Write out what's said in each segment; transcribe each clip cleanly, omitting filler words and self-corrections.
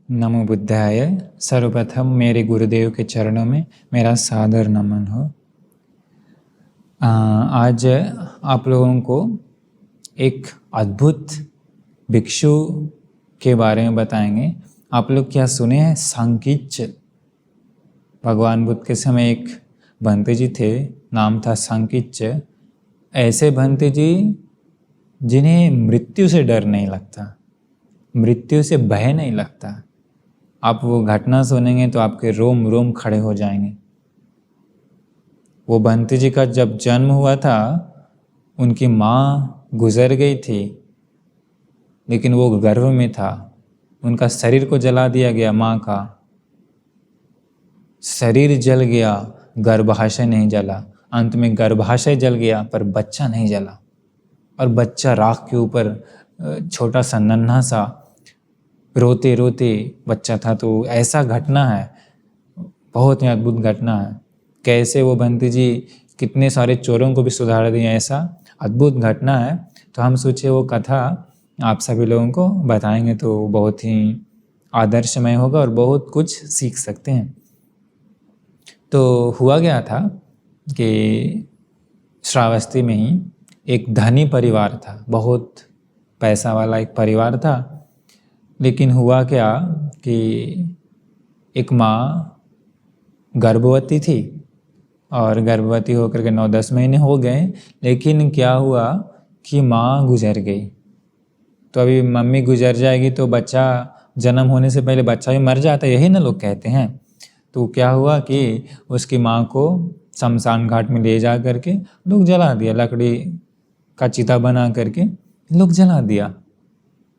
नमो बुद्धाय। सर्वप्रथम मेरे गुरुदेव के चरणों में मेरा सादर नमन हो। आज आप लोगों को एक अद्भुत भिक्षु के बारे में बताएंगे। आप लोग क्या सुने हैं सांकीच्य? भगवान बुद्ध के समय एक भंते जी थे, नाम था सांकीच्य। ऐसे भंते जी जिन्हें मृत्यु से डर नहीं लगता, मृत्यु से भय नहीं लगता। आप वो घटना सुनेंगे तो आपके रोम रोम खड़े हो जाएंगे। वो भंते जी का जब जन्म हुआ था, उनकी माँ गुजर गई थी, लेकिन वो गर्भ में था। उनका शरीर को जला दिया गया, माँ का शरीर जल गया, गर्भाशय नहीं जला। अंत में गर्भाशय जल गया पर बच्चा नहीं जला, और बच्चा राख के ऊपर छोटा सा नन्हा सा रोते रोते बच्चा था। तो ऐसा घटना है, बहुत ही अद्भुत घटना है। कैसे वो भंते जी कितने सारे चोरों को भी सुधार दिए, ऐसा अद्भुत घटना है। तो हम सोचे वो कथा आप सभी लोगों को बताएंगे तो बहुत ही आदर्शमय होगा और बहुत कुछ सीख सकते हैं। तो हुआ गया था कि श्रावस्ती में ही एक धनी परिवार था, बहुत पैसा वाला एक परिवार था। लेकिन हुआ क्या कि एक माँ गर्भवती थी, और गर्भवती होकर के 9-10 महीने हो गए। लेकिन क्या हुआ कि माँ गुजर गई। तो अभी मम्मी गुजर जाएगी तो बच्चा जन्म होने से पहले बच्चा भी मर जाता है, यही ना लोग कहते हैं। तो क्या हुआ कि उसकी माँ को शमशान घाट में ले जा करके लोग जला दिया, लकड़ी का चिता बना करके लोग जला दिया।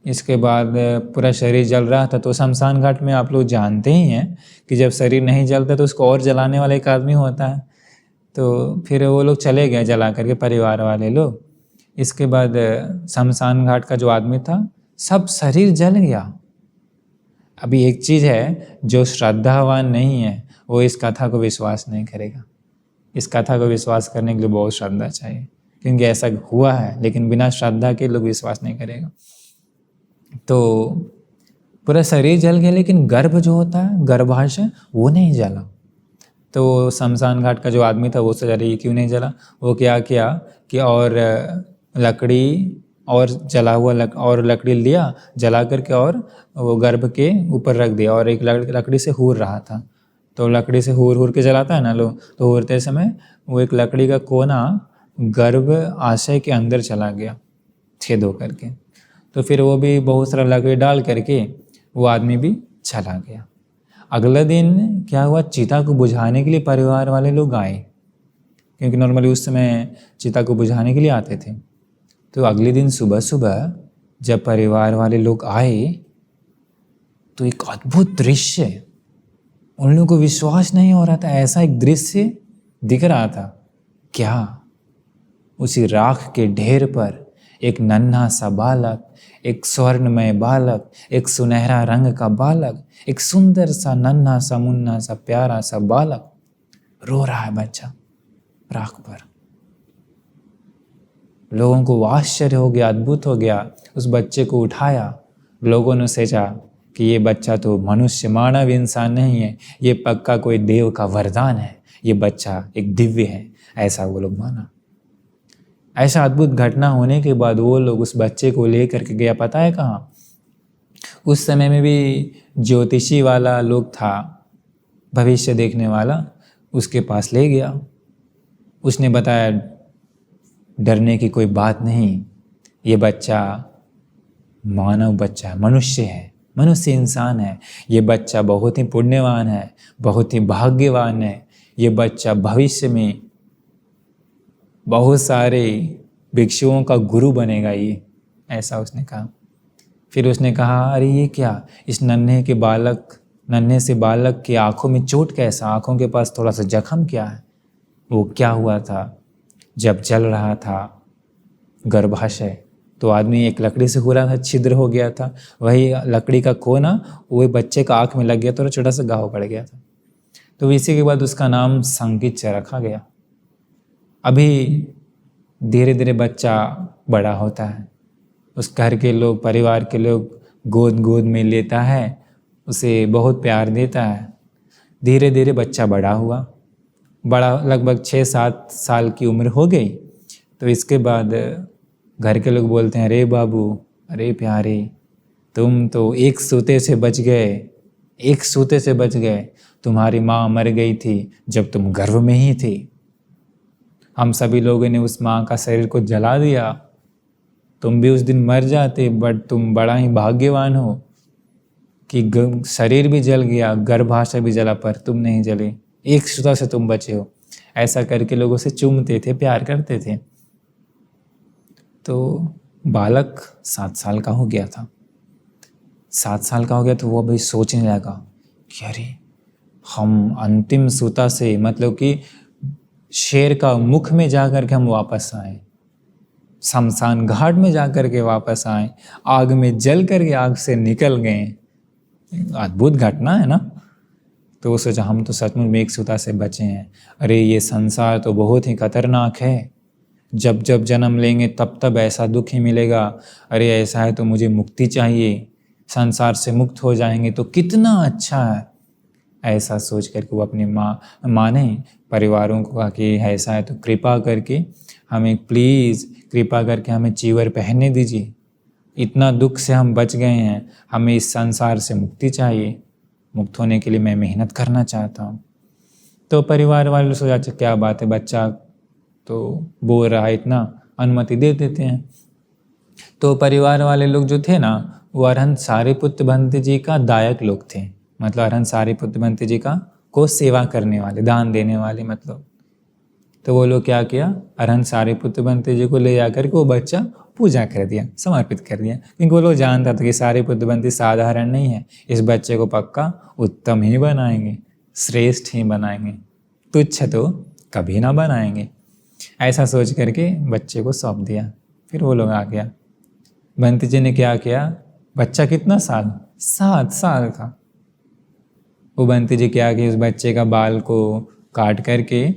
इसके बाद पूरा शरीर जल रहा था। तो शमशान घाट में आप लोग जानते ही हैं कि जब शरीर नहीं जलता तो उसको और जलाने वाला एक आदमी होता है। तो फिर वो लोग चले गए जला करके, परिवार वाले लोग। इसके बाद शमशान घाट का जो आदमी था, सब शरीर जल गया। अभी एक चीज़ है, जो श्रद्धावान नहीं है वो इस कथा को विश्वास नहीं करेगा। इस कथा को विश्वास करने के लिए बहुत श्रद्धा चाहिए, क्योंकि ऐसा हुआ है। लेकिन बिना श्रद्धा के लोग विश्वास नहीं करेगा। तो पूरा शरीर जल गया, लेकिन गर्भ जो होता है, गर्भाशय, वो नहीं जला। तो शमशान घाट का जो आदमी था वो सोचा रही क्यों नहीं जला। वो क्या किया कि और लकड़ी और जला हुआ और लकड़ी लिया, जला करके और वो गर्भ के ऊपर रख दिया, और एक लकड़ी से हूर रहा था। तो लकड़ी से हूर के जलाता है ना लोग, तो हूरते समय वो एक लकड़ी का कोना गर्भ आशय के अंदर चला गया, छेद होकर के। तो फिर वो भी बहुत सारा लकड़ी डाल करके वो आदमी भी चला गया। अगला दिन क्या हुआ, चिता को बुझाने के लिए परिवार वाले लोग आए, क्योंकि नॉर्मली उस समय चिता को बुझाने के लिए आते थे। तो अगले दिन सुबह सुबह जब परिवार वाले लोग आए तो एक अद्भुत दृश्य, उन लोगों को विश्वास नहीं हो रहा था, ऐसा एक दृश्य दिख रहा था। क्या? उसी राख के ढेर पर एक नन्हा सा बालक, एक स्वर्णमय बालक, एक सुनहरा रंग का बालक, एक सुंदर सा नन्हा सा मुन्ना सा प्यारा सा बालक रो रहा है, बच्चा राख पर। लोगों को आश्चर्य हो गया, अद्भुत हो गया। उस बच्चे को उठाया, लोगों ने सोचा कि ये बच्चा तो मनुष्य, मानव इंसान नहीं है, ये पक्का कोई देव का वरदान है, ये बच्चा एक दिव्य है, ऐसा वो लोग माना। ऐसा अद्भुत घटना होने के बाद वो लोग उस बच्चे को ले करके गया, पता है कहाँ? उस समय में भी ज्योतिषी वाला लोग था, भविष्य देखने वाला, उसके पास ले गया। उसने बताया डरने की कोई बात नहीं, ये बच्चा मानव बच्चा है, मनुष्य है, मनुष्य इंसान है। ये बच्चा बहुत ही पुण्यवान है, बहुत ही भाग्यवान है। ये बच्चा भविष्य में बहुत सारे भिक्षुओं का गुरु बनेगा ये, ऐसा उसने कहा। फिर उसने कहा अरे ये क्या, इस नन्हे से बालक की आंखों में चोट कैसा, आंखों के पास थोड़ा सा जख्म क्या है? वो क्या हुआ था, जब जल रहा था गर्भाशय तो आदमी एक लकड़ी से हो रहा था, छिद्र हो गया था, वही लकड़ी का कोना वो बच्चे का आँख में लग गया, तो छोटा सा घाव पड़ गया था। तो इसी के बाद उसका नाम सांकीच्य रखा गया। अभी धीरे धीरे बच्चा बड़ा होता है, उस घर के लोग, परिवार के लोग गोद गोद में लेता है, उसे बहुत प्यार देता है। धीरे धीरे बच्चा बड़ा हुआ, बड़ा लगभग 6-7 साल की उम्र हो गई। तो इसके बाद घर के लोग बोलते हैं, अरे बाबू, अरे प्यारे, तुम तो एक सूते से बच गए, एक सूते से बच गए। तुम्हारी माँ मर गई थी जब तुम गर्भ में ही थी। हम सभी लोगों ने उस माँ का शरीर को जला दिया, तुम भी उस दिन मर जाते, बट तुम बड़ा ही भाग्यवान हो कि शरीर भी जल गया, गर्भाशय भी जला, पर तुम नहीं जले, एक सूता से तुम बचे हो। ऐसा करके लोगों से चूमते थे, प्यार करते थे। तो बालक 7 साल का हो गया था। 7 साल का हो गया तो वो अभी सोचने लगा कि अरे हम अंतिम सूता से, मतलब कि शेर का मुख में जा कर के हम वापस आए, शमशान घाट में जा कर के वापस आए, आग में जल कर के आग से निकल गए। अद्भुत घटना है ना। तो वो सोचा हम तो सचमुच में एक सूता से बचे हैं। अरे ये संसार तो बहुत ही खतरनाक है, जब जब जन्म लेंगे तब तब ऐसा दुख ही मिलेगा। अरे ऐसा है तो मुझे मुक्ति चाहिए, संसार से मुक्त हो जाएंगे तो कितना अच्छा है। ऐसा सोच करके वो अपनी माँ ने परिवारों को कहा कि ऐसा है तो कृपा करके हमें, प्लीज़ कृपा करके हमें चीवर पहनने दीजिए, इतना दुख से हम बच गए हैं, हमें इस संसार से मुक्ति चाहिए, मुक्त होने के लिए मैं मेहनत करना चाहता हूँ। तो परिवार वाले सोचा अच्छा क्या बात है, बच्चा तो बोल रहा है, इतना अनुमति दे देते हैं। तो परिवार वाले लोग जो थे ना, वो अरहंत सारिपुत्र भंत जी का दायक लोग थे, मतलब अरहंत सारिपुत्र भंत जी का को सेवा करने वाले, दान देने वाले मतलब। तो वो लोग क्या किया, अरहंत सारिपुत्र भंत जी को ले जाकर के वो बच्चा पूजा कर दिया, समर्पित कर दिया, क्योंकि वो लोग जानता था कि सारिपुत्र भंत साधारण नहीं है, इस बच्चे को पक्का उत्तम ही बनाएंगे, श्रेष्ठ ही बनाएंगे, तुच्छ तो कभी ना बनाएंगे। ऐसा सोच करके बच्चे को सौंप दिया। फिर वो लोग आ गया। भंत जी ने क्या किया, बच्चा कितना साल, 7 साल का, वो भंत जी क्या किया, उस बच्चे का बाल को काट करके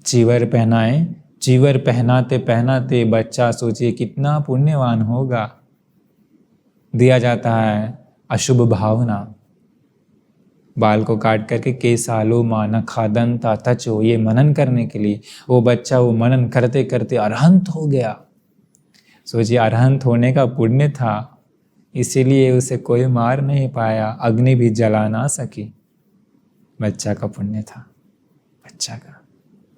चीवर पहनाए। चीवर पहनाते पहनाते बच्चा, सोचिए कितना पुण्यवान होगा। दिया जाता है अशुभ भावना, बाल को काट करके केसालो माना खादंता तचो, ये मनन करने के लिए वो बच्चा वो मनन करते करते अरहंत हो गया। सोचिए अरहंत होने का पुण्य था, इसीलिए उसे कोई मार नहीं पाया, अग्नि भी जला ना सकी। बच्चा का पुण्य था, बच्चा का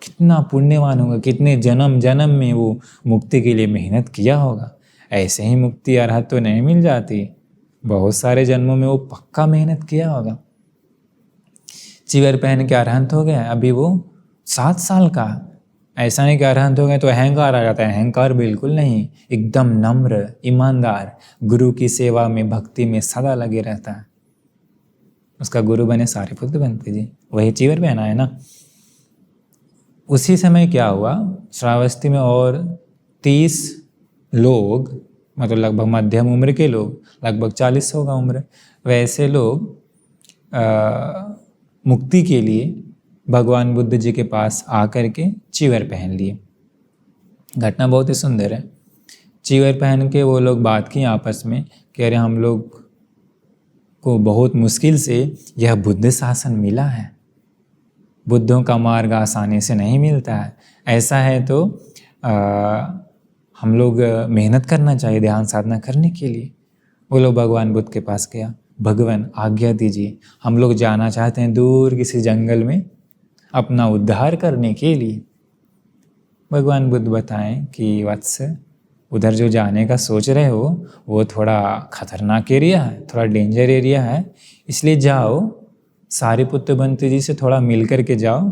कितना पुण्यवान होगा, कितने जन्म जन्म में वो मुक्ति के लिए मेहनत किया होगा। ऐसे ही मुक्ति अरहत तो नहीं मिल जाती, बहुत सारे जन्मों में वो पक्का मेहनत किया होगा। चीवर पहन के अरहंत हो गया, अभी वो 7 साल का। ऐसा नहीं कि अरहंत हो गए तो अहंकार आ जाता है, अहंकार बिल्कुल नहीं, एकदम नम्र, ईमानदार, गुरु की सेवा में भक्ति में सदा लगे रहता है। उसका गुरु बने सारिपुत्र भंत जी, वही चीवर पहना है ना। उसी समय क्या हुआ, श्रावस्ती में और 30 लोग, मतलब लगभग मध्यम उम्र के लोग, लगभग 40 होगा उम्र, वैसे लोग मुक्ति के लिए भगवान बुद्ध जी के पास आकर के चीवर पहन लिए। घटना बहुत ही सुंदर है। चीवर पहन के वो लोग बात की आपस में कि अरे हम लोग को बहुत मुश्किल से यह बुद्ध शासन मिला है, बुद्धों का मार्ग आसानी से नहीं मिलता है। ऐसा है तो हम लोग मेहनत करना चाहिए ध्यान साधना करने के लिए। वो लोग भगवान बुद्ध के पास गया, भगवान आज्ञा दीजिए, हम लोग जाना चाहते हैं दूर किसी जंगल में अपना उद्धार करने के लिए। भगवान बुद्ध बताएं कि वत्स, उधर जो जाने का सोच रहे हो वो थोड़ा खतरनाक एरिया है, थोड़ा डेंजर एरिया है, इसलिए जाओ सारिपुत्र भंत जी से थोड़ा मिल कर के जाओ,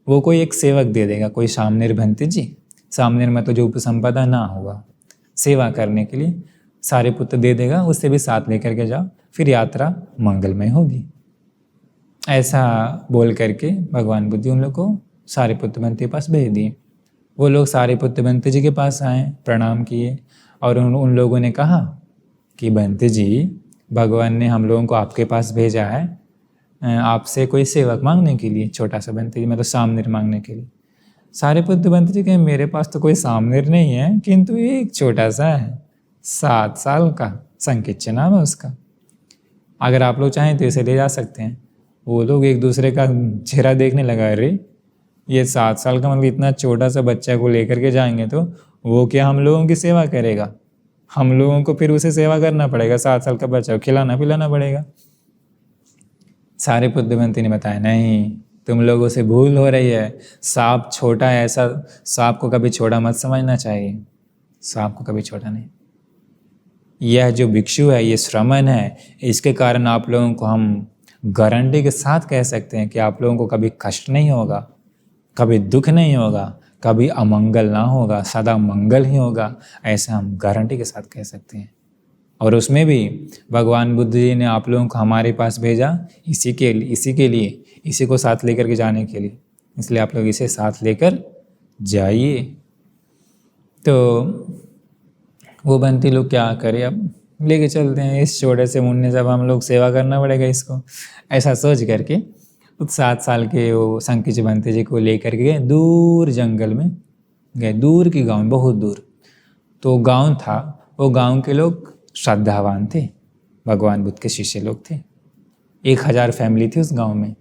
वो कोई एक सेवक दे देगा, कोई सामनेर भंत जी, सामनेर में तो जो उपसंपदा ना होगा सेवा करने के लिए सारिपुत्र दे देगा, उससे भी साथ लेकर के जाओ, फिर यात्रा मंगलमय होगी। ऐसा बोल करके भगवान बुद्ध उन लोग को सारिपुत्र भंत के पास भेज दिए। वो लोग सारिपुत्र भंत जी के पास आए, प्रणाम किए और उन लोगों ने कहा कि भंत जी, भगवान ने हम लोगों को आपके पास भेजा है आपसे कोई सेवक मांगने के लिए, छोटा सा भंत जी मतलब सामनेर मांगने के लिए। सारिपुत्र भंत जी कहे मेरे पास तो कोई सामनेर नहीं है, किंतु एक छोटा सा है, 7 साल का, संकिच्छ नाम है उसका। अगर आप लोग चाहें तो इसे ले जा सकते हैं। वो लोग एक दूसरे का चेहरा देखने लगा, अरे ये 7 साल का मतलब इतना छोटा सा बच्चा को लेकर के जाएंगे तो वो क्या हम लोगों की सेवा करेगा, हम लोगों को फिर उसे सेवा करना पड़ेगा। 7 साल का बच्चा को खिलाना पिलाना पड़ेगा। सारे बुद्धिमंती ने बताया, नहीं तुम लोगों से भूल हो रही है, सांप छोटा है, ऐसा सांप को कभी छोटा मत समझना चाहिए, सांप को कभी छोटा नहीं। यह जो भिक्षु है, ये श्रमण है, इसके कारण आप लोगों को हम गारंटी के साथ कह सकते हैं कि आप लोगों को कभी कष्ट नहीं होगा, कभी दुख नहीं होगा, कभी अमंगल ना होगा, सदा मंगल ही होगा, ऐसा हम गारंटी के साथ कह सकते हैं। और उसमें भी भगवान बुद्ध जी ने आप लोगों को हमारे पास भेजा इसी के लिए, इसी को साथ लेकर के जाने के लिए। इसलिए आप लोग इसे साथ लेकर जाइए। तो वो बंटी लोग क्या करे, अब लेके चलते हैं इस छोटे से मुन्ने, सब हम लोग सेवा करना पड़ेगा इसको, ऐसा सोच करके उस 7 साल के वो संकीच बंटी जी को लेकर के गए दूर जंगल में, गए दूर की गाँव में, बहुत दूर। तो गाँव था, वो गाँव के लोग श्रद्धावान थे, भगवान बुद्ध के शिष्य लोग थे। 1000 फैमिली थी उस गांव में।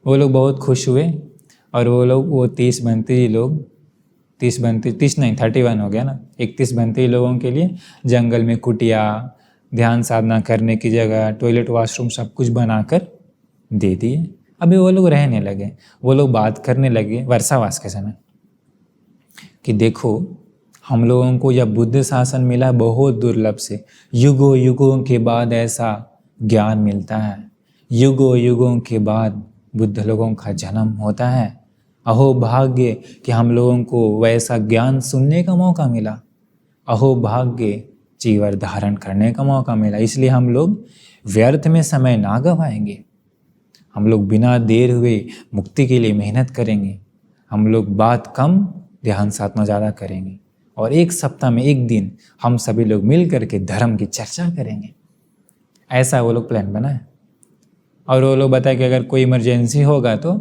वो लोग बहुत खुश हुए और वो 30 बंती लोग, 30 नहीं 31 हो गया ना, 31 बंती लोगों के लिए जंगल में कुटिया, ध्यान साधना करने की जगह, टॉयलेट, वॉशरूम सब कुछ बनाकर दे दिए। अभी वो लोग रहने लगे, वो लोग बात करने लगे वर्षावास के समय कि देखो हम लोगों को यह बुद्ध शासन मिला बहुत दुर्लभ से, युगों युगों के बाद ऐसा ज्ञान मिलता है, युगों युगों के बाद बुद्ध लोगों का जन्म होता है। अहो भाग्य कि हम लोगों को वैसा ज्ञान सुनने का मौका मिला, अहो भाग्य चीवर धारण करने का मौका मिला। इसलिए हम लोग व्यर्थ में समय ना गवाएंगे, हम लोग बिना देर हुए मुक्ति के लिए मेहनत करेंगे। हम लोग बात कम, ध्यान साधना ज़्यादा करेंगे और 1 सप्ताह में 1 दिन हम सभी लोग मिल करके धर्म की चर्चा करेंगे। ऐसा वो लोग प्लान बनाए। और वो लोग बताए कि अगर कोई इमरजेंसी होगा तो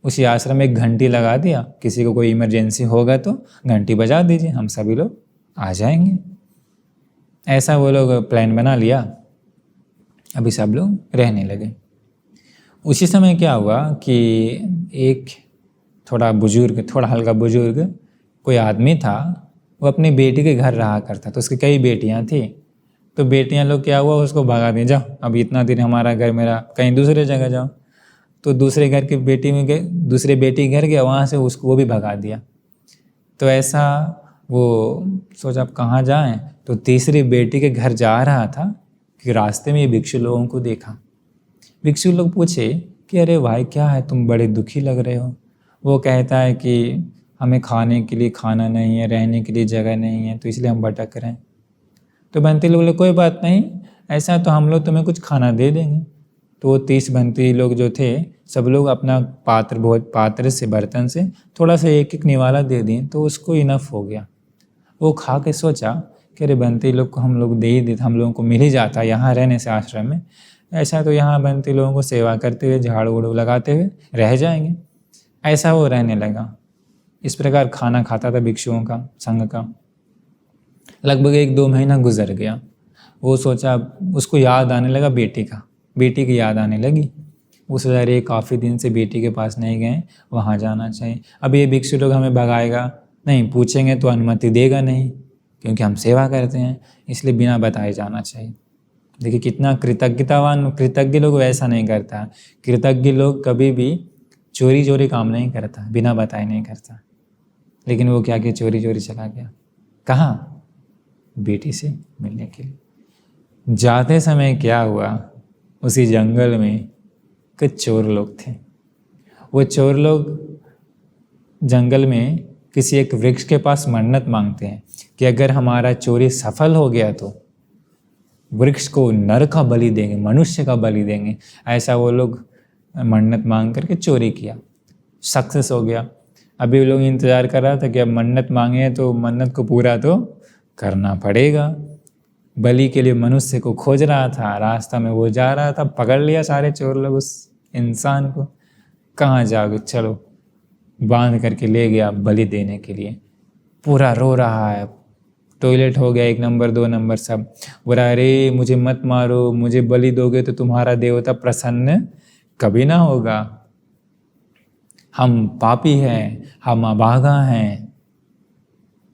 उसी आश्रम में 1 घंटी लगा दिया, किसी को कोई इमरजेंसी होगा तो घंटी बजा दीजिए, हम सभी लोग आ जाएंगे। ऐसा वो लोग प्लान बना लिया। अभी सब लोग रहने लगे। उसी समय क्या हुआ कि एक थोड़ा हल्का बुजुर्ग कोई आदमी था, वो अपनी बेटी के घर रहा करता, तो उसकी कई बेटियां थी। तो बेटियां लोग क्या हुआ, उसको भगा दिया, जाओ अब इतना दिन हमारा घर, मेरा कहीं दूसरे जगह जाओ। तो दूसरे घर की बेटी में गए, दूसरे बेटी घर गया, वहाँ से उसको वो भी भगा दिया। तो ऐसा वो सोचा अब कहाँ जाएं, तो तीसरी बेटी के घर जा रहा था कि रास्ते में ये भिक्षु लोगों को देखा। भिक्षु लोग पूछे कि अरे भाई क्या है, तुम बड़े दुखी लग रहे हो। वो कहता है कि हमें खाने के लिए खाना नहीं है, रहने के लिए जगह नहीं है, तो इसलिए हम भटक रहे हैं। तो बंती लोग बोले कोई बात नहीं, ऐसा तो हम लोग तुम्हें कुछ खाना दे देंगे। तो वो 30 बंती लोग जो थे, सब लोग अपना पात्र से, बर्तन से थोड़ा सा एक निवाला दे दिए, तो उसको इनफ हो गया। वो खा के सोचा कि अरे बंती लोग को हम लोग दे ही देते, हम लोगों को मिल ही जाता यहाँ रहने से आश्रम में, ऐसा तो यहाँ बंती लोगों को सेवा करते हुए, झाड़ू उड़ू लगाते हुए रह जाएंगे। ऐसा वो रहने लगा। इस प्रकार खाना खाता था भिक्षुओं का संघ का। लगभग 1-2 महीना गुजर गया। वो सोचा, उसको याद आने लगा बेटी की याद आने लगी। वो सोचा अरे काफ़ी दिन से बेटी के पास नहीं गए, वहाँ जाना चाहिए। अब ये भिक्षु लोग हमें भगाएगा नहीं, पूछेंगे तो अनुमति देगा नहीं, क्योंकि हम सेवा करते हैं, इसलिए बिना बताए जाना चाहिए। देखिए कितना कृतज्ञ लोग वैसा नहीं करता। कृतज्ञ लोग कभी भी चोरी काम नहीं करता, बिना बताए नहीं करता। लेकिन वो क्या कि चोरी चला गया। कहाँ? बेटी से मिलने के लिए। जाते समय क्या हुआ, उसी जंगल में कुछ चोर लोग थे। वो चोर लोग जंगल में किसी एक वृक्ष के पास मन्नत मांगते हैं कि अगर हमारा चोरी सफल हो गया तो वृक्ष को नर का बलि देंगे, मनुष्य का बलि देंगे। ऐसा वो लोग मन्नत मांग करके चोरी किया, सक्सेस हो गया। अभी वो लोग इंतज़ार कर रहा था कि अब मन्नत मांगे तो मन्नत को पूरा तो करना पड़ेगा। बलि के लिए मनुष्य को खोज रहा था, रास्ता में वो जा रहा था, पकड़ लिया सारे चोर लोग उस इंसान को। कहाँ जाओगे, चलो, बांध करके ले गया बलि देने के लिए। पूरा रो रहा है, टॉयलेट हो गया 1 नंबर 2 नंबर सब। बोला अरे मुझे मत मारो, मुझे बलि दोगे तो तुम्हारा देवता प्रसन्न कभी ना होगा, हम पापी हैं, हम अभागा हैं।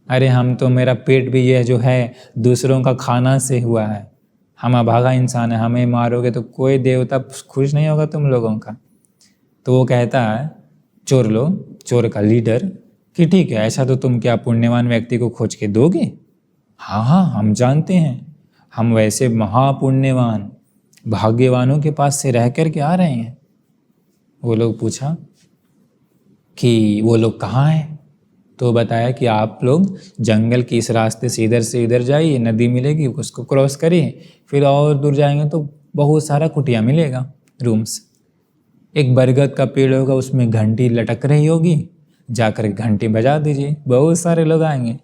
अरे हम तो, मेरा पेट भी ये जो है दूसरों का खाना से हुआ है, हम अभागा इंसान है, हमें मारोगे तो कोई देवता खुश नहीं होगा तुम लोगों का। तो वो कहता है चोर लोग, चोर का लीडर, कि ठीक है ऐसा तो तुम क्या पुण्यवान व्यक्ति को खोज के दोगे? हाँ हाँ हम जानते हैं, हम वैसे महापुण्यवान भाग्यवानों के पास से रह कर के आ रहे हैं। वो लोग पूछा कि वो लोग कहाँ हैं? तो बताया कि आप लोग जंगल के इस रास्ते से इधर जाइए, नदी मिलेगी उसको क्रॉस करिए, फिर और दूर जाएंगे तो बहुत सारा कुटिया मिलेगा, रूम्स। एक बरगद का पेड़ होगा, उसमें घंटी लटक रही होगी, जाकर घंटी बजा दीजिए, बहुत सारे लोग आएंगे,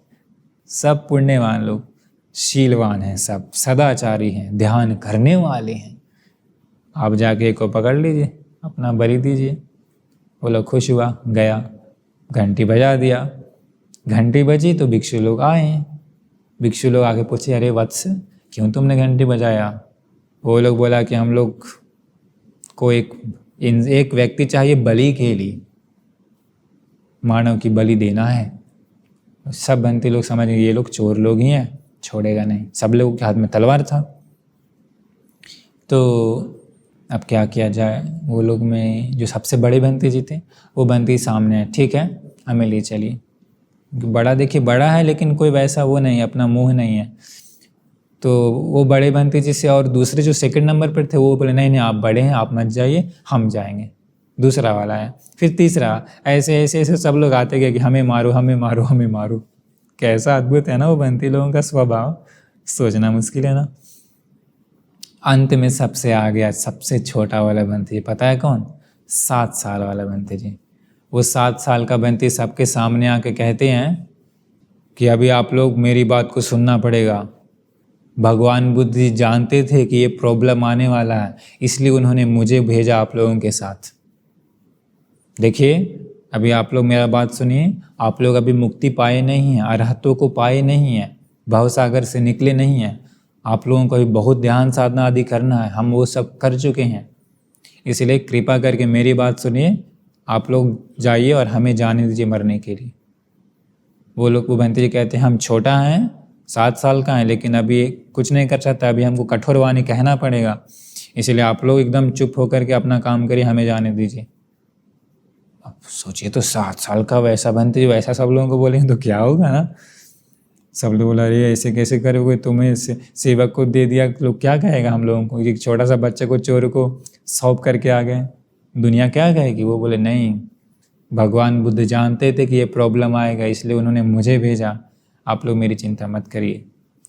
सब पुण्यवान लोग, शीलवान हैं, सब सदाचारी हैं, ध्यान करने वाले हैं, आप जाके एक को पकड़ लीजिए, अपना बलि दीजिए। वो लोग खुश हुआ, गया, घंटी बजा दिया। घंटी बजी तो भिक्षु लोग आए। भिक्षु लोग आके पूछे अरे वत्स क्यों तुमने घंटी बजाया? वो लोग बोला कि हम लोग को एक व्यक्ति चाहिए बलि के लिए, मानव की बलि देना है। सब बनते लोग समझ गए ये लोग चोर लोग ही हैं, छोड़ेगा नहीं। सब लोगों के हाथ में तलवार था। तो अब क्या किया जाए? वो लोग में जो सबसे बड़े बंती जी थे, वो बंती सामने है, ठीक है हमें ले चलिए। बड़ा देखिए बड़ा है लेकिन कोई वैसा वो नहीं, अपना मुंह नहीं है। तो वो बड़े बंती जी से और दूसरे जो सेकंड नंबर पर थे वो बोले नहीं नहीं आप बड़े हैं, आप मत जाइए, हम जाएंगे। दूसरा वाला है, फिर तीसरा, ऐसे ऐसे ऐसे सब लोग आते गए कि हमें मारो हमें मारो हमें मारो। कैसा अद्भुत है ना वो बंती लोगों का स्वभाव, सोचना मुश्किल है ना। अंत में सबसे आगे सबसे छोटा वाला बंती जी, पता है कौन? 7 साल वाला बंती जी। वो 7 साल का बंती सबके सामने आके कहते हैं कि अभी आप लोग मेरी बात को सुनना पड़ेगा। भगवान बुद्ध जी जानते थे कि ये प्रॉब्लम आने वाला है, इसलिए उन्होंने मुझे भेजा आप लोगों के साथ। देखिए अभी आप लोग मेरा बात सुनिए, आप लोग अभी मुक्ति पाए नहीं हैं, अरहतों को पाए नहीं हैं, भवसागर से निकले नहीं हैं। आप लोगों को अभी बहुत ध्यान साधना आदि करना है, हम वो सब कर चुके हैं। इसलिए कृपा करके मेरी बात सुनिए, आप लोग जाइए और हमें जाने दीजिए मरने के लिए। वो लोग वो बंती जी कहते हैं हम छोटा हैं, 7 साल का है, लेकिन अभी कुछ नहीं कर सकता, अभी हमको कठोर वाणी कहना पड़ेगा, इसलिए आप लोग एकदम चुप होकर के अपना काम करिए, हमें जाने दीजिए। अब सोचिए तो 7 साल का वैसा बंती जी वैसा सब लोगों को बोलेंगे तो क्या होगा ना। सब लोग बोला अरे ऐसे कैसे करोगे, तुम्हें सेवक को दे दिया, लोग क्या कहेगा हम लोगों को, एक छोटा सा बच्चे को चोर को सौंप करके आ गए, दुनिया क्या कहेगी। वो बोले नहीं, भगवान बुद्ध जानते थे कि ये प्रॉब्लम आएगा, इसलिए उन्होंने मुझे भेजा, आप लोग मेरी चिंता मत करिए,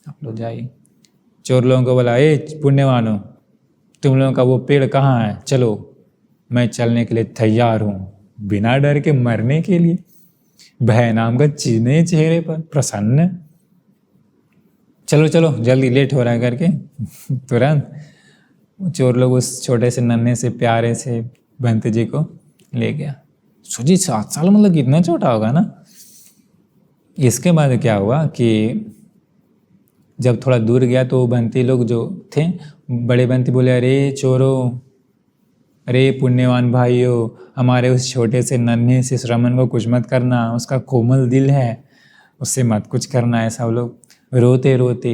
आप लोग जाइए। चोर लोगों को बोला ए पुण्यवानों, तुम लोगों का वो पेड़ कहाँ है, चलो मैं चलने के लिए तैयार हूँ, बिना डर के मरने के लिए। भय नाम का चीने चेहरे पर प्रसन्न, चलो चलो जल्दी लेट हो रहा है करके तुरंत चोर लोग उस छोटे से नन्हे से प्यारे से बंती जी को ले गया। सोचिए 7 साल मतलब कितना छोटा होगा ना। इसके बाद क्या हुआ कि जब थोड़ा दूर गया तो बंती लोग जो थे, बड़े बंती बोले अरे चोरों, अरे पुण्यवान भाइयों, हमारे उस छोटे से नन्हे से श्रमण को कुछ मत करना, उसका कोमल दिल है, उससे मत कुछ करना। ऐसा वो लोग रोते रोते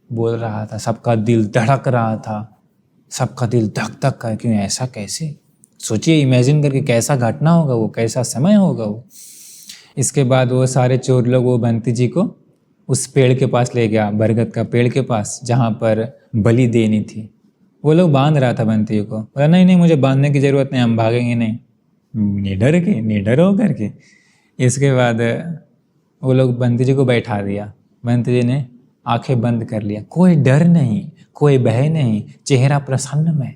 बोल रहा था, सबका दिल धड़क रहा था, सबका दिल धक धक कर, क्यों ऐसा कैसे? सोचिए इमेजिन करके कैसा घटना होगा वो, कैसा समय होगा वो। इसके बाद वो सारे चोर लोग वो बंती जी को उस पेड़ के पास ले गया, बरगद का पेड़ के पास, जहाँ पर बलि देनी थी। वो लोग बांध रहा था बंती जी को, बोला नहीं नहीं मुझे बांधने की ज़रूरत नहीं, हम भागेंगे नहीं, निडर हो करके। इसके बाद वो लोग बंती जी को बैठा दिया, बंती जी ने आंखें बंद कर लिया, कोई डर नहीं, कोई भय नहीं, चेहरा प्रसन्न में।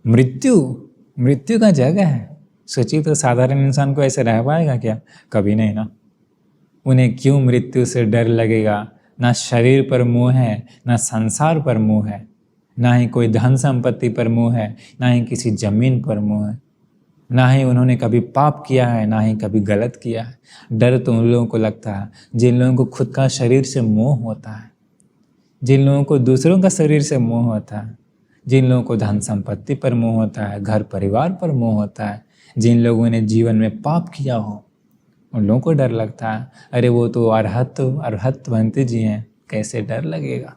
मृत्यु का जगह है। सोचिए तो साधारण इंसान को ऐसे रह पाएगा क्या? कभी नहीं ना। उन्हें क्यों मृत्यु से डर लगेगा? ना शरीर पर मोह है, ना संसार पर मोह है, ना ही कोई धन संपत्ति पर मोह है, ना ही किसी जमीन पर मोह है। ना ही उन्होंने कभी पाप किया है, ना ही कभी गलत किया है। डर तो उन लोगों को लगता है जिन लोगों को खुद का शरीर से मोह होता है, जिन लोगों को दूसरों का शरीर से मोह होता है, जिन लोगों को धन संपत्ति पर मोह होता है, घर परिवार पर मोह होता है, जिन लोगों ने जीवन में पाप किया हो, उन लोगों को डर लगता है। अरे वो तो अरहत बनते जी हैं, कैसे डर लगेगा।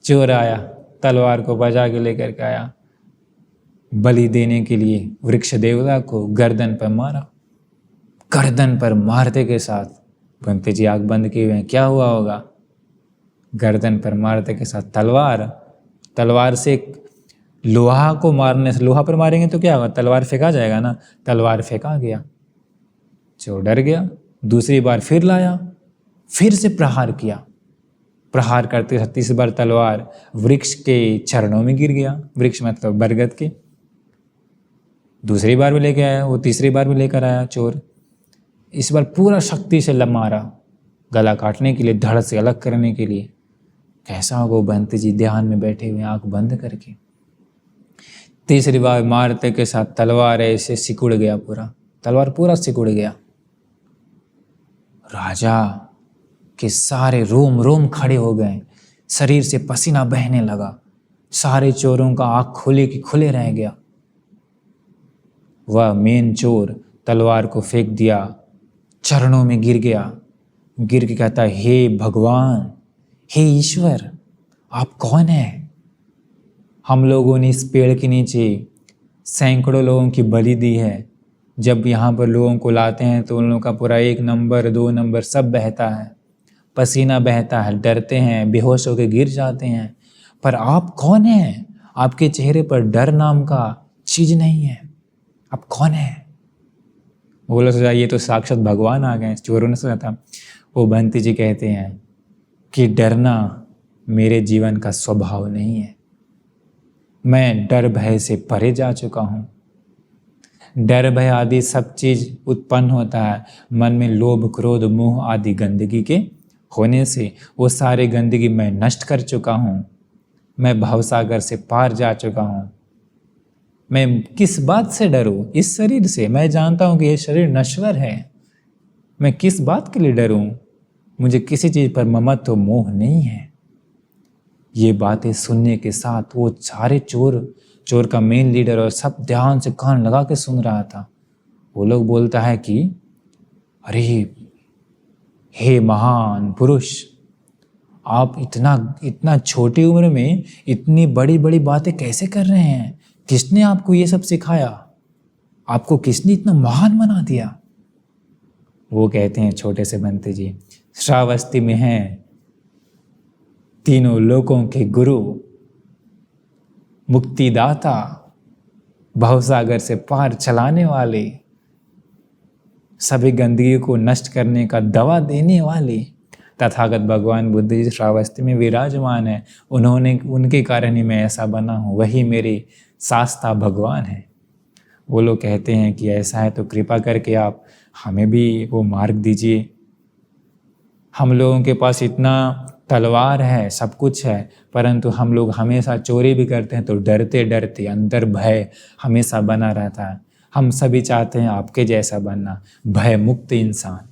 चोर आया, तलवार को बजा के लेकर के आया, बलि देने के लिए वृक्ष देवता को गर्दन पर मारा। गर्दन पर मारते के साथ बंते जी आंख बंद किए हुए हैं, क्या हुआ होगा। गर्दन पर मारते के साथ तलवार से लोहा को मारने से, लोहा पर मारेंगे तो क्या होगा, तलवार फेंका जाएगा ना, तलवार फेंका गया। चोर डर गया, दूसरी बार फिर लाया, फिर से प्रहार किया। प्रहार करते 36 बार तलवार वृक्ष के चरणों में गिर गया। वृक्ष मतलब बरगद के। दूसरी बार भी लेके आया, वो तीसरी बार भी लेकर आया चोर। इस बार पूरा शक्ति से मारा, गला काटने के लिए, धड़ से अलग करने के लिए। कैसा होगा वो बंत जी ध्यान में बैठे हुए आंख बंद करके। तीसरी बार मारते के साथ तलवार ऐसे सिकुड़ गया, तलवार पूरा सिकुड़ गया। राजा के सारे रोम रोम खड़े हो गए, शरीर से पसीना बहने लगा। सारे चोरों का आंख खोले कि खुले रह गया। वह मेन चोर तलवार को फेंक दिया, चरणों में गिर गया। गिर के कहता, हे भगवान, हे ईश्वर, आप कौन हैं? हम लोगों ने इस पेड़ के नीचे सैकड़ों लोगों की बलि दी है। जब यहाँ पर लोगों को लाते हैं तो उन लोगों का पूरा 1 नंबर 2 नंबर सब बहता है, पसीना बहता है, डरते हैं, बेहोश होकर गिर जाते हैं। पर आप कौन हैं? आपके चेहरे पर डर नाम का चीज नहीं है। आप कौन हैं? वो लोग सोचा ये तो साक्षात भगवान आ गए। चोरों ने सोचा था। वो बंती जी कहते हैं कि डरना मेरे जीवन का स्वभाव नहीं है। मैं डर भय से परे जा चुका हूँ। डर भय आदि सब चीज उत्पन्न होता है मन में लोभ क्रोध मोह आदि गंदगी के होने से। वो सारे गंदगी मैं नष्ट कर चुका हूँ। मैं भवसागर से पार जा चुका हूँ। मैं किस बात से डरूं? इस शरीर से। मैं जानता हूँ कि ये शरीर नश्वर है। मैं किस बात के लिए डरूं? मुझे किसी चीज पर ममत्व मोह नहीं है। ये बातें सुनने के साथ वो सारे चोर का मेन लीडर और सब ध्यान से कान लगा के सुन रहा था। वो लोग बोलता है कि अरे हे महान पुरुष, आप इतना छोटी उम्र में इतनी बड़ी बड़ी बातें कैसे कर रहे हैं? किसने आपको ये सब सिखाया? आपको किसने इतना महान बना दिया? वो कहते हैं छोटे से बंते जी, श्रावस्ती में हैं तीनों लोकों के गुरु, मुक्तिदाता, भवसागर से पार चलाने वाले, सभी गंदगी को नष्ट करने का दवा देने वाले तथागत भगवान बुद्ध जी श्रावस्ती में विराजमान है। उनके कारण ही मैं ऐसा बना हूँ। वही मेरे शास्ता भगवान है। वो लोग कहते हैं कि ऐसा है तो कृपा करके आप हमें भी वो मार्ग दीजिए। हम लोगों के पास इतना तलवार है, सब कुछ है, परंतु हम लोग हमेशा चोरी भी करते हैं तो डरते डरते अंदर भय हमेशा बना रहता है। हम सभी चाहते हैं आपके जैसा बनना, भय मुक्त इंसान।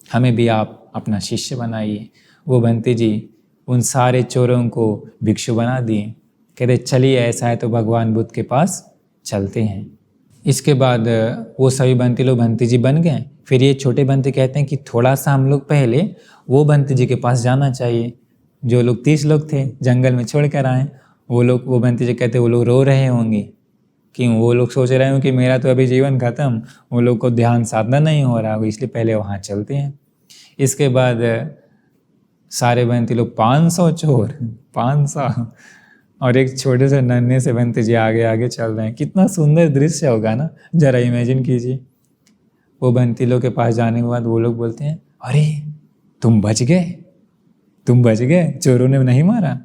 हमें भी आप अपना शिष्य बनाइए। वो बंते जी उन सारे चोरों को भिक्षु बना दिए। कहते चलिए ऐसा है तो भगवान बुद्ध के पास चलते हैं। इसके बाद वो सभी बंती लोग बंती जी बन गए। फिर ये छोटे बंती कहते हैं कि थोड़ा सा हम लोग पहले वो बंती जी के पास जाना चाहिए। जो लोग 30 लोग थे जंगल में छोड़ कर आए, वो बंती जी कहते वो लोग रो रहे होंगे कि वो लोग सोच रहे होंगे कि मेरा तो अभी जीवन खत्म, वो लोग को ध्यान साधना नहीं हो रहा, इसलिए पहले वहाँ चलते हैं। इसके बाद सारे बंती लोग 500 चोर 500 और एक छोटे से नन्हे से बंती जी आगे आगे चल रहे हैं। कितना सुंदर दृश्य होगा ना, जरा इमेजिन कीजिए। वो बंती लोग के पास जाने के बाद वो लोग बोलते हैं अरे तुम बच गए, चोरों ने नहीं मारा।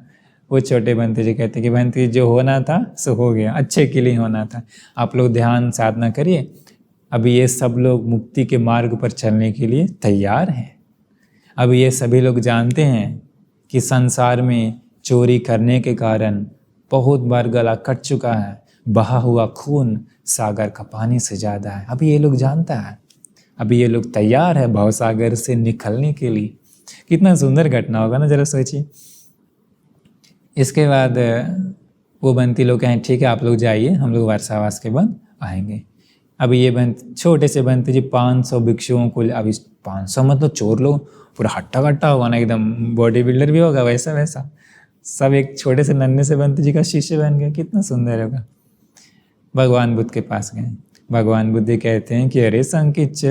वो छोटे बंती जी कहते कि बंती जो होना था सो हो गया, अच्छे के लिए होना था। आप लोग ध्यान साधना करिए। अभी ये सब लोग मुक्ति के मार्ग पर चलने के लिए तैयार हैं। अब ये सभी लोग जानते हैं कि संसार में चोरी करने के कारण बहुत बार गला कट चुका है, बहा हुआ खून सागर का पानी से ज़्यादा है। अभी ये लोग जानता है, अभी ये लोग तैयार है भवसागर से निकलने के लिए। कितना सुंदर घटना होगा ना, जरा सोचिए। इसके बाद वो बंती लोग कहें ठीक है आप लोग जाइए, हम लोग वर्षावास के बाद आएंगे। अभी ये छोटे से बंती जी 500 भिक्षुओं को, अभी 500 मतलब चोर लोग पूरा हट्टा कट्टा होगा ना, एकदम बॉडी बिल्डर भी होगा वैसा वैसा, सब एक छोटे से नन्हे से बंती जी का शिष्य बन गया। कितना सुंदर होगा। भगवान बुद्ध के पास गए। भगवान बुद्ध कहते हैं कि अरे संकिच,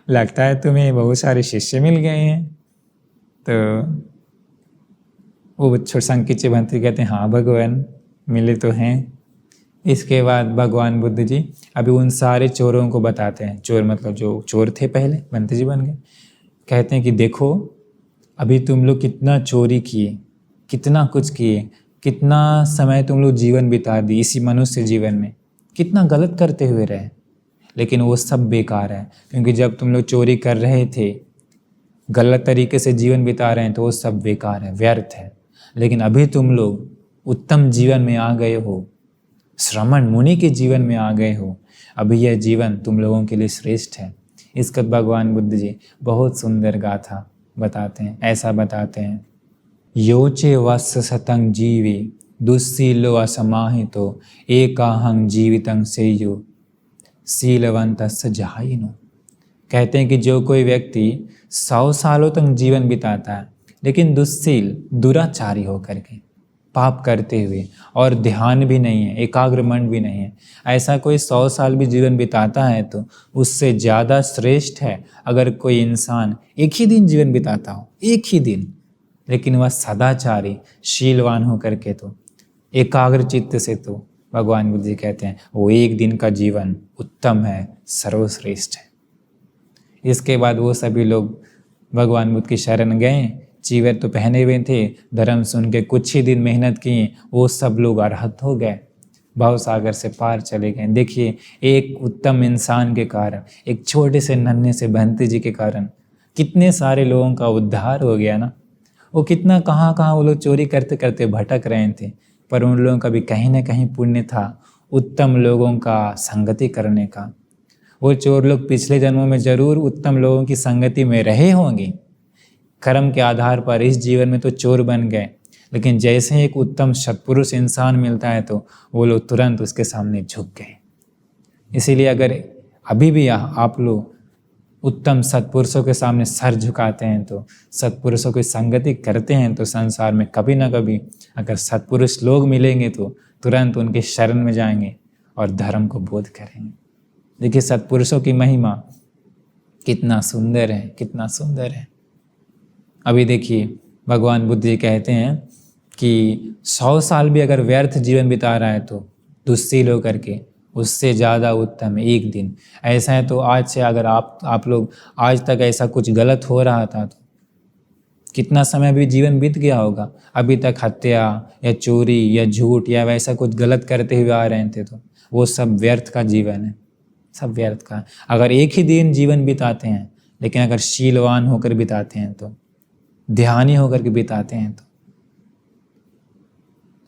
लगता है तुम्हें बहुत सारे शिष्य मिल गए हैं। तो वो संकिच बंती कहते हैं हाँ भगवान मिले तो हैं। इसके बाद भगवान बुद्ध जी अभी उन सारे चोरों को बताते हैं, चोर मतलब जो चोर थे पहले बंती जी बन गए, कहते हैं कि देखो अभी तुम लोग कितना चोरी किए, कितना कुछ किए, कितना समय तुम लोग जीवन बिता दी इसी मनुष्य जीवन में, कितना गलत करते हुए रहे, लेकिन वो सब बेकार है। क्योंकि जब तुम लोग चोरी कर रहे थे, गलत तरीके से जीवन बिता रहे हैं, तो वो सब बेकार है, व्यर्थ है। लेकिन अभी तुम लोग उत्तम जीवन में आ गए हो, श्रमण मुनि के जीवन में आ गए हो, अभी यह जीवन तुम लोगों के लिए श्रेष्ठ है। इसका भगवान बुद्ध जी बहुत सुंदर गाथा बताते हैं, ऐसा बताते हैं, योचे वत्स शतं जीवे दुस्सीलो असमाहितो एकाहं जीवितं सेयो शीलवंतस्य जहाइनो। कहते हैं कि जो कोई व्यक्ति 100 सालों तक जीवन बिताता है लेकिन दुस्सील दुराचारी होकर के, पाप करते हुए, और ध्यान भी नहीं है, एकाग्र मन भी नहीं है, ऐसा कोई 100 साल भी जीवन बिताता है तो उससे ज़्यादा श्रेष्ठ है अगर कोई इंसान एक ही दिन जीवन बिताता हो, एक ही दिन, लेकिन वह सदाचारी शीलवान होकर के, तो एकाग्र चित्त से, तो भगवान बुद्ध जी कहते हैं वो एक दिन का जीवन उत्तम है, सर्वश्रेष्ठ है। इसके बाद वो सभी लोग भगवान बुद्ध की शरण गए। चीवर तो पहने हुए थे, धर्म सुन के कुछ ही दिन मेहनत की, वो सब लोग अरहत हो गए, भवसागर से पार चले गए। देखिए एक उत्तम इंसान के कारण, एक छोटे से नन्हे से बंती जी के कारण कितने सारे लोगों का उद्धार हो गया ना। वो कितना कहाँ कहाँ वो लोग चोरी करते करते भटक रहे थे, पर उन लोगों का भी कहीं ना कहीं पुण्य था उत्तम लोगों का संगति करने का। वो चोर लोग पिछले जन्मों में जरूर उत्तम लोगों की संगति में रहे होंगे, कर्म के आधार पर इस जीवन में तो चोर बन गए, लेकिन जैसे ही एक उत्तम सत्पुरुष इंसान मिलता है तो वो लोग तुरंत उसके सामने झुक गए। इसीलिए अगर अभी भी आप लोग उत्तम सत्पुरुषों के सामने सर झुकाते हैं, तो सत्पुरुषों की संगति करते हैं, तो संसार में कभी ना कभी अगर सत्पुरुष लोग मिलेंगे तो तुरंत उनके शरण में जाएंगे और धर्म को बोध करेंगे। देखिए सत्पुरुषों की महिमा कितना सुंदर है, कितना सुंदर है। अभी देखिए भगवान बुद्ध जी कहते हैं कि 100 साल भी अगर व्यर्थ जीवन बिता रहा है तो दुस्सील होकर के, उससे ज़्यादा उत्तम है एक दिन। ऐसा है तो आज से अगर आप लोग आज तक ऐसा कुछ गलत हो रहा था तो कितना समय भी जीवन बीत गया होगा, अभी तक हत्या या चोरी या झूठ या वैसा कुछ गलत करते हुए आ रहे थे, तो वो सब व्यर्थ का जीवन है, सब व्यर्थ का। अगर एक ही दिन जीवन बिताते हैं, लेकिन अगर शीलवान होकर बिताते हैं, तो ध्यानी होकर के बिताते हैं, तो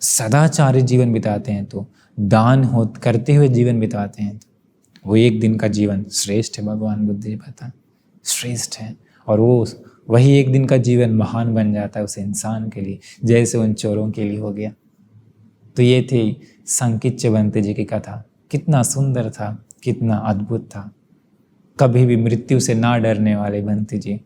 सदाचारी जीवन बिताते हैं, तो दान हो करते हुए जीवन बिताते हैं, तो वो एक दिन का जीवन श्रेष्ठ है। भगवान बुद्ध जी बता श्रेष्ठ है, और वो वही एक दिन का जीवन महान बन जाता है उस इंसान के लिए, जैसे उन चोरों के लिए हो गया। तो ये थी संकिच बंती जी की कथा। कितना सुंदर था, कितना अद्भुत था। कभी भी मृत्यु से ना डरने वाले बंती जी,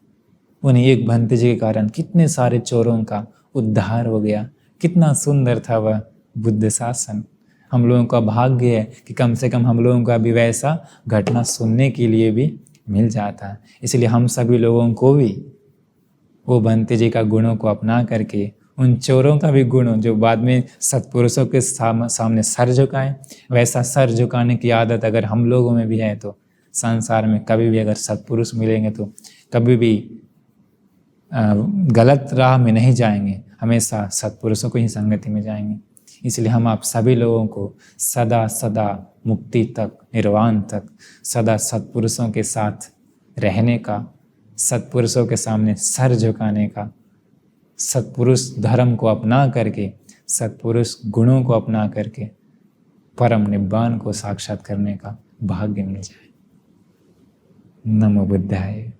उन्हीं एक बंती जी के कारण कितने सारे चोरों का उद्धार हो गया। कितना सुंदर था वह बुद्ध शासन। हम लोगों का भाग्य है कि कम से कम हम लोगों का भी वैसा घटना सुनने के लिए भी मिल जाता है। इसलिए हम सभी लोगों को भी वो बंती जी का गुणों को अपना करके, उन चोरों का भी गुण जो बाद में सत्पुरुषों के सामने सर झुकाएं, वैसा सर झुकाने की आदत अगर हम लोगों में भी है, तो संसार में कभी भी अगर सत्पुरुष मिलेंगे तो कभी भी गलत राह में नहीं जाएंगे, हमेशा सत्पुरुषों को ही संगति में जाएंगे। इसलिए हम आप सभी लोगों को सदा सदा मुक्ति तक, निर्वाण तक सदा सत्पुरुषों के साथ रहने का, सत्पुरुषों के सामने सर झुकाने का, सत्पुरुष धर्म को अपना करके, सत्पुरुष गुणों को अपना करके परम निब्बान को साक्षात करने का भाग्य मिल जाए। नमो बुद्धाय।